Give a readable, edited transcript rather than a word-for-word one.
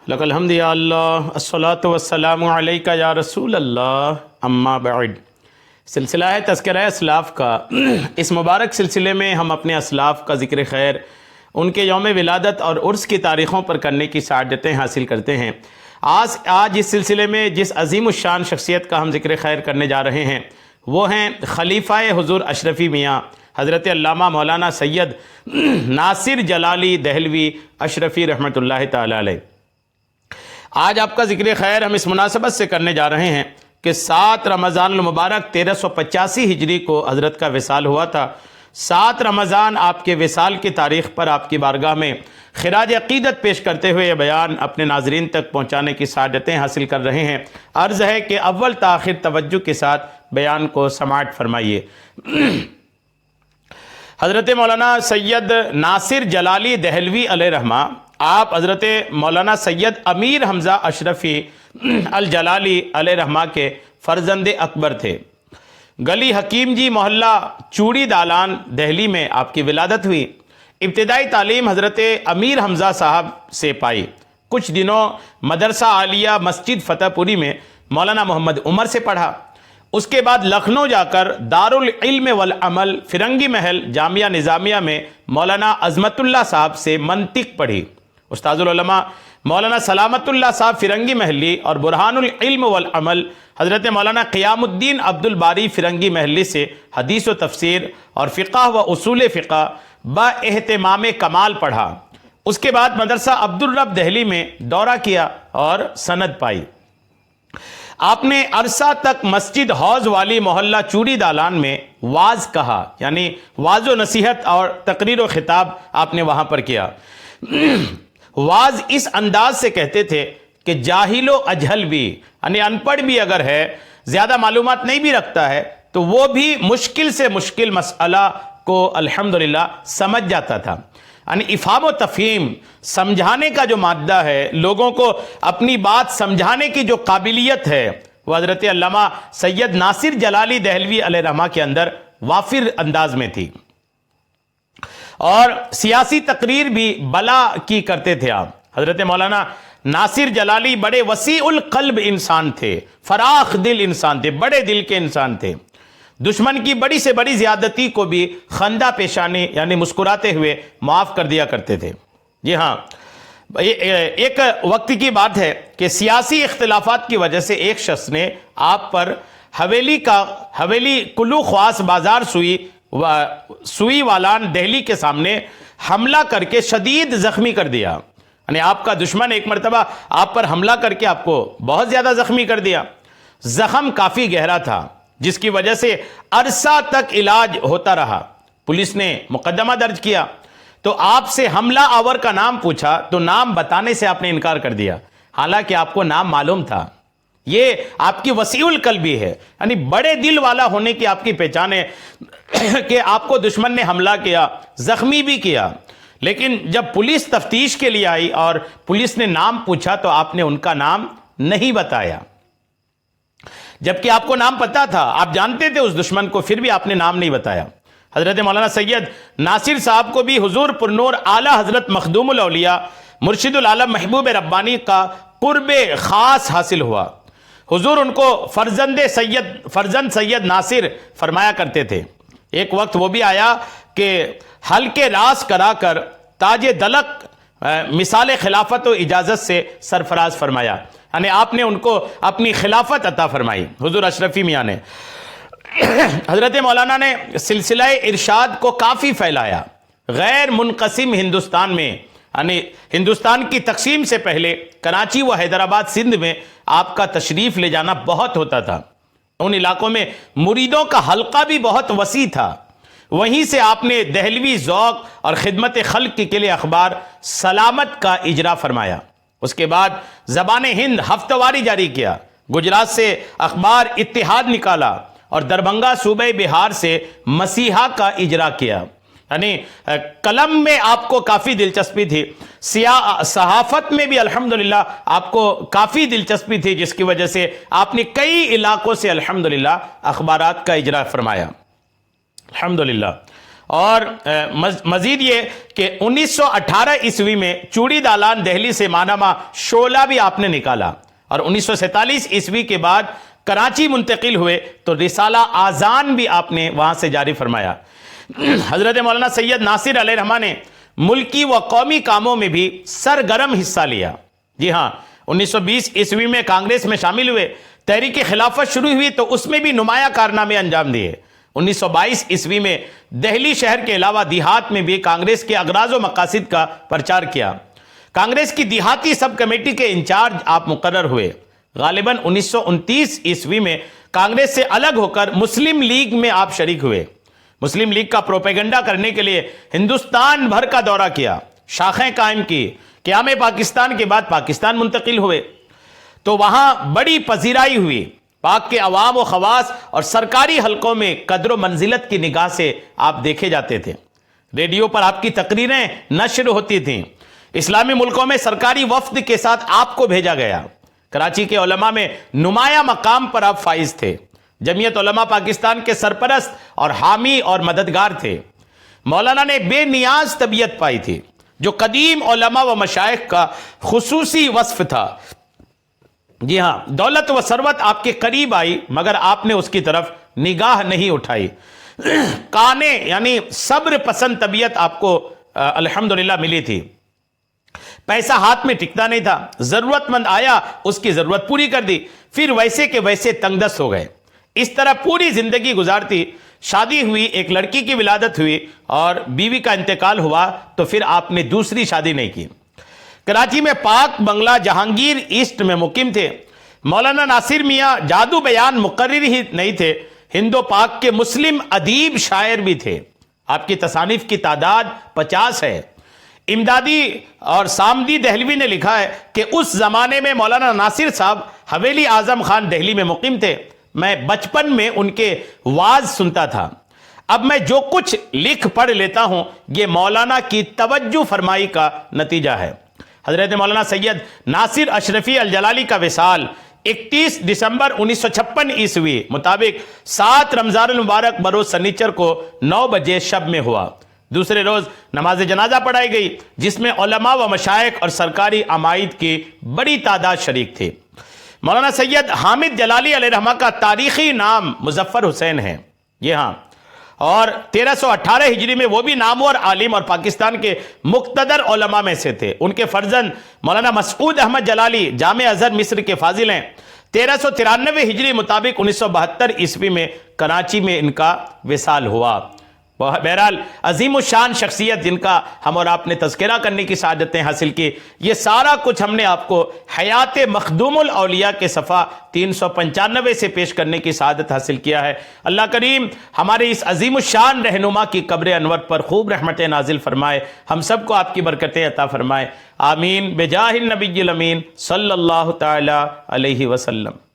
لک الحمد یا اللہ الصلاۃ والسلام علیک یا رسول اللہ اما بعد۔ سلسلہ ہے تذکرہ اسلاف کا۔ اس مبارک سلسلے میں ہم اپنے اسلاف کا ذکر خیر، ان کے یوم ولادت اور عرس کی تاریخوں پر کرنے کی سعادتیں حاصل کرتے ہیں۔ آج اس سلسلے میں جس عظیم الشان شخصیت کا ہم ذکر خیر کرنے جا رہے ہیں وہ ہیں خلیفہ حضور اشرفی میاں حضرت علامہ مولانا سید ناصر جلالی دہلوی اشرفی رحمۃ اللہ تعالی علیہ۔ آج آپ کا ذکر خیر ہم اس مناسبت سے کرنے جا رہے ہیں کہ 7 رمضان المبارک 1385 ہجری کو حضرت کا وصال ہوا تھا۔ 7 رمضان آپ کے وصال کی تاریخ پر آپ کی بارگاہ میں خراج عقیدت پیش کرتے ہوئے یہ بیان اپنے ناظرین تک پہنچانے کی سعادتیں حاصل کر رہے ہیں۔ عرض ہے کہ اول تاخیر توجہ کے ساتھ بیان کو سماعت فرمائیے۔ حضرت مولانا سید ناصر جلالی دہلوی علیہ رحمہ، آپ حضرت مولانا سید امیر حمزہ اشرفی الجلالی علیہ رحمہ کے فرزند اکبر تھے۔ گلی حکیم جی محلہ چوڑی دالان دہلی میں آپ کی ولادت ہوئی۔ ابتدائی تعلیم حضرت امیر حمزہ صاحب سے پائی۔ کچھ دنوں مدرسہ عالیہ مسجد فتح پوری میں مولانا محمد عمر سے پڑھا۔ اس کے بعد لکھنؤ جا کر دارالعلم والعمل فرنگی محل جامعہ نظامیہ میں مولانا عظمت اللہ صاحب سے منطق پڑھی۔ استاذ العلماء مولانا سلامت اللہ صاحب فرنگی محلی اور برہان العلم والعمل حضرت مولانا قیام الدین عبد الباری فرنگی محلی سے حدیث و تفسیر اور فقہ و اصول فقہ با اہتمام کمال پڑھا۔ اس کے بعد مدرسہ عبدالرب دہلی میں دورہ کیا اور سند پائی۔ آپ نے عرصہ تک مسجد حوض والی محلہ چوڑی دالان میں واز کہا، یعنی واز و نصیحت اور تقریر و خطاب آپ نے وہاں پر کیا۔ واز اس انداز سے کہتے تھے کہ جاہل و اجہل بھی، یعنی ان پڑھ بھی اگر ہے، زیادہ معلومات نہیں بھی رکھتا ہے، تو وہ بھی مشکل سے مشکل مسئلہ کو الحمدللہ سمجھ جاتا تھا۔ یعنی افہام و تفہیم، سمجھانے کا جو مادہ ہے، لوگوں کو اپنی بات سمجھانے کی جو قابلیت ہے، وہ حضرت علامہ سید ناصر جلالی دہلوی علیہ رحمہ کے اندر وافر انداز میں تھی۔ اور سیاسی تقریر بھی بلا کی کرتے تھے آپ۔ حضرت مولانا ناصر جلالی بڑے وسیع القلب انسان تھے، فراخ دل انسان تھے، بڑے دل کے انسان تھے۔ دشمن کی بڑی سے بڑی زیادتی کو بھی خندہ پیشانی یعنی مسکراتے ہوئے معاف کر دیا کرتے تھے۔ جی ہاں، ایک وقت کی بات ہے کہ سیاسی اختلافات کی وجہ سے ایک شخص نے آپ پر حویلی کلو خواص بازار سوئی والان دہلی کے سامنے حملہ کر کے شدید زخمی کر دیا۔ یعنی آپ کا دشمن ایک مرتبہ آپ پر حملہ کر کے آپ کو بہت زیادہ زخمی کر دیا۔ زخم کافی گہرا تھا، جس کی وجہ سے عرصہ تک علاج ہوتا رہا۔ پولیس نے مقدمہ درج کیا تو آپ سے حملہ آور کا نام پوچھا تو نام بتانے سے آپ نے انکار کر دیا، حالانکہ آپ کو نام معلوم تھا۔ یہ آپ کی وسیع القلبی ہے، یعنی بڑے دل والا ہونے کی آپ کی پہچان ہے کہ آپ کو دشمن نے حملہ کیا، زخمی بھی کیا، لیکن جب پولیس تفتیش کے لیے آئی اور پولیس نے نام پوچھا تو آپ نے ان کا نام نہیں بتایا، جبکہ آپ کو نام پتا تھا، آپ جانتے تھے اس دشمن کو، پھر بھی آپ نے نام نہیں بتایا۔ حضرت مولانا سید ناصر صاحب کو بھی حضور پرنور اعلی حضرت مخدوم الاولیاء مرشد العالم محبوب ربانی کا قرب خاص حاصل ہوا۔ حضور ان کو فرزند سید ناصر فرمایا کرتے تھے۔ ایک وقت وہ بھی آیا کہ حلقے راس کرا کر تاج دلق مثال خلافت و اجازت سے سرفراز فرمایا، یعنی آپ نے ان کو اپنی خلافت عطا فرمائی، حضور اشرفی میاں نے۔ حضرت مولانا نے سلسلہ ارشاد کو کافی پھیلایا۔ غیر منقسم ہندوستان میں، یعنی ہندوستان کی تقسیم سے پہلے کراچی و حیدرآباد سندھ میں آپ کا تشریف لے جانا بہت ہوتا تھا۔ ان علاقوں میں مریدوں کا حلقہ بھی بہت وسیع تھا۔ وہیں سے آپ نے دہلوی ذوق اور خدمت خلق کے لیے اخبار سلامت کا اجرا فرمایا۔ اس کے بعد زبان ہند ہفتہ واری جاری کیا، گجرات سے اخبار اتحاد نکالا اور دربھنگہ صوبہ بہار سے مسیحا کا اجرا کیا۔ یعنی قلم میں آپ کو کافی دلچسپی تھی، صحافت میں بھی الحمدللہ آپ کو کافی دلچسپی تھی، جس کی وجہ سے آپ نے کئی علاقوں سے الحمدللہ اخبارات کا اجرا فرمایا الحمدللہ۔ اور مزید یہ کہ 1918 عیسوی میں چوڑی دالان دہلی سے مانامہ شعلہ بھی آپ نے نکالا، اور 1947 عیسوی کے بعد کراچی منتقل ہوئے تو رسالہ آذان بھی آپ نے وہاں سے جاری فرمایا۔ حضرت مولانا سید ناصر علیہ الرحمہ نے ملکی و قومی کاموں میں بھی سرگرم حصہ لیا۔ جی ہاں، 1920 عیسوی میں کانگریس میں شامل ہوئے، تحریک خلافت شروع ہوئی تو اس میں بھی نمایاں کارنامے انجام دیے۔ 1922 عیسوی میں دہلی شہر کے علاوہ دیہات میں بھی کانگریس کے اغراض و مقاصد کا پرچار کیا۔ کانگریس کی دیہاتی سب کمیٹی کے انچارج آپ مقرر ہوئے۔ غالباً 1929 عیسوی میں کانگریس سے الگ ہو کر مسلم لیگ میں آپ شریک ہوئے۔ مسلم لیگ کا پروپیگنڈا کرنے کے لیے ہندوستان بھر کا دورہ کیا، شاخیں قائم کی۔ قیام پاکستان کے بعد پاکستان منتقل ہوئے تو وہاں بڑی پذیرائی ہوئی۔ پاک کے عوام و خواص اور سرکاری حلقوں میں قدر و منزلت کی نگاہ سے آپ دیکھے جاتے تھے۔ ریڈیو پر آپ کی تقریریں نشر ہوتی تھیں۔ اسلامی ملکوں میں سرکاری وفد کے ساتھ آپ کو بھیجا گیا۔ کراچی کے علماء میں نمایاں مقام پر آپ فائز تھے۔ جمعیت علماء پاکستان کے سرپرست اور حامی اور مددگار تھے۔ مولانا نے بے نیاز طبیعت پائی تھی، جو قدیم علماء و مشائخ کا خصوصی وصف تھا۔ جی ہاں، دولت و ثروت آپ کے قریب آئی مگر آپ نے اس کی طرف نگاہ نہیں اٹھائی۔ کانے یعنی صبر پسند طبیعت آپ کو الحمدللہ ملی تھی۔ پیسہ ہاتھ میں ٹکتا نہیں تھا، ضرورت مند آیا اس کی ضرورت پوری کر دی، پھر ویسے کے ویسے تنگ دست ہو گئے۔ اس طرح پوری زندگی گزارتی۔ شادی ہوئی، ایک لڑکی کی ولادت ہوئی اور بیوی کا انتقال ہوا تو پھر آپ نے دوسری شادی نہیں کی۔ کراچی میں پاک بنگلہ جہانگیر ایسٹ میں مقیم تھے۔ مولانا ناصر میاں جادو بیان مقرر ہی نہیں تھے، ہندو پاک کے مسلم ادیب شاعر بھی تھے۔ آپ کی تصانیف کی تعداد 50 ہے۔ امدادی اور سامدی دہلوی نے لکھا ہے کہ اس زمانے میں مولانا ناصر صاحب حویلی اعظم خان دہلی میں مقیم تھے۔ میں بچپن میں ان کے وعظ سنتا تھا۔ اب میں جو کچھ لکھ پڑھ لیتا ہوں یہ مولانا کی توجہ فرمائی کا نتیجہ ہے۔ حضرت مولانا سید ناصر اشرفی الجلالی کا وصال 31 دسمبر 1956 عیسوی مطابق 7 رمضان المبارک بروز سنیچر کو 9 بجے شب میں ہوا۔ دوسرے روز نماز جنازہ پڑھائی گئی جس میں علماء و مشائخ اور سرکاری عمائد کی بڑی تعداد شریک تھی۔ مولانا سید حامد جلالی علیہ رحمہ کا تاریخی نام مظفر حسین ہے۔ یہ ہاں، اور 1318 ہجری میں وہ بھی نامور عالم اور پاکستان کے مقتدر علماء میں سے تھے۔ ان کے فرزند مولانا مسعود احمد جلالی جامع ازہر مصر کے فاضل ہیں۔ 1393 ہجری مطابق 1972 عیسوی میں کراچی میں ان کا وصال ہوا۔ بہرحال عظیم الشان شخصیت جن کا ہم اور آپ نے تذکرہ کرنے کی سعادتیں حاصل کی، یہ سارا کچھ ہم نے آپ کو حیات مخدوم الاولیاء کے صفحہ 395 سے پیش کرنے کی سعادت حاصل کیا ہے۔ اللہ کریم ہمارے اس عظیم الشان رہنما کی قبر انور پر خوب رحمتیں نازل فرمائے، ہم سب کو آپ کی برکتیں عطا فرمائے، آمین بجاہ النبی الامین صلی اللہ تعالی علیہ وسلم۔